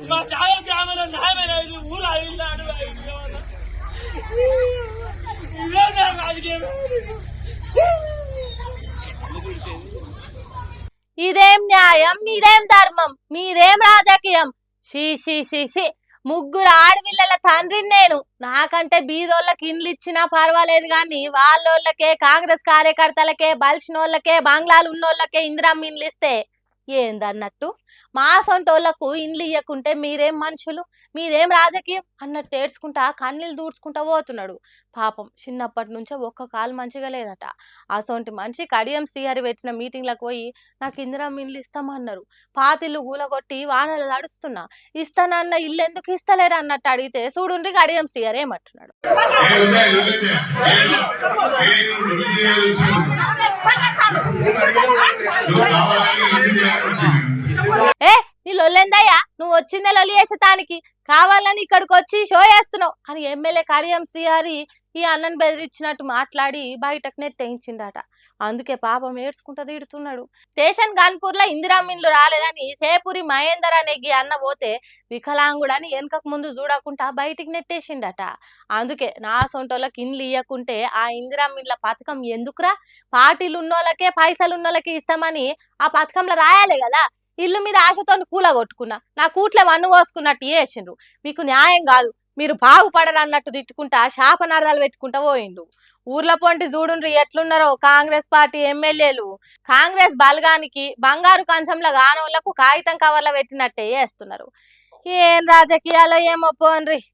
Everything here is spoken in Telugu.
మా చాలా గ్రామంలో న్యాయమైన ఊరు అవిల్లాడు ఇదే రాజకీయం. ఇదేం న్యాయం, ఇదేం ధర్మం, మీదేం రాజకీయం? షీ ముగ్గురు ఆడపిల్లల తండ్రిని నేను. నాకంటే బీదోళ్ళకి ఇండ్లు ఇచ్చినా పర్వాలేదు కానీ వాళ్ళోళ్ళకే, కాంగ్రెస్ కార్యకర్తలకే, బలిసినోళ్ళకే, బంగ్లాలు ఉన్నోళ్ళకే ఇందిరమ్మ ఇండ్లు ఇస్తే ఏందన్నట్టు? మా సొంటోళ్లకు ఇండ్లు ఇయ్యకుంటే మీరేం మనుషులు, మీదేం రాజకీయం అన్నట్టు ఏడ్చుకుంటా కన్నీళ్ళు దూడ్చుకుంటా పోతున్నాడు. పాపం చిన్నప్పటి నుంచో ఒక్క కాలు మంచిగా లేదట. అసొంటి మనిషి కడియం శ్రీహరి పెట్టిన మీటింగ్లకు పోయి నాకు ఇందిరమ్మ ఇండ్లు ఇస్తామన్నారు. పాతిల్లు గూలగొట్టి వానలు తడుస్తున్నా. ఇస్తానన్న ఇల్లు ఎందుకు ఇస్తలేరు అన్నట్టు అడిగితే చూడుండ్రి కడియం శ్రీహరి ఏమంటున్నాడు. ఏ నీ లొల్లెందయ్యా, నువ్వు వచ్చిందే లొల్లి చేసేటానికి, కావాలని ఇక్కడికి వచ్చి షో చేస్తున్నావు అని ఎమ్మెల్యే కడియం శ్రీహరి ఈ అన్నను బెదిరించినట్టు మాట్లాడి బయటకు నెట్టేయించిండట. అందుకే పాపం ఏడ్చుకుంటూ తిడుతున్నాడు. స్టేషన్ గన్పూర్ లో ఇందిరమ్మ ఇండ్లు రాలేదని సేపురి మహేందర్ అనే అన్న పోతే వికలాంగుడని వెనకకు ముందు చూడకుండా బయటికి నెట్టేసిండట. అందుకే నా సొంటోళ్ళకి ఇండ్లు ఇయ్యకుంటే ఆ ఇందిరమ్మ ఇండ్ల పథకం ఎందుకురా? పార్టీలు ఉన్నోళ్ళకే, పైసలు ఉన్నోళ్ళకి ఇస్తామని ఆ పథకంలో రాయాలి కదా. ఇల్లు మీద ఆశతో కూల కొట్టుకున్నా, నా కూట్లే మన్ను పోసుకున్నట్టు చేసిండ్రు. మీకు న్యాయం కాదు, మీరు బాగుపడరు అన్నట్టు తిట్టుకుంటా శాపనార్థాలు పెట్టుకుంటా పోయిండు. ఊర్ల పొంటి చూడుండ్రి ఎట్లున్నారో కాంగ్రెస్ పార్టీ ఎమ్మెల్యేలు. కాంగ్రెస్ బలగానికి బంగారు కంచంలో గానోళ్లకు కాగితం కవర్లో పెట్టినట్టే చేస్తున్నారు. ఏం రాజకీయాలో ఏమో పోన్రి.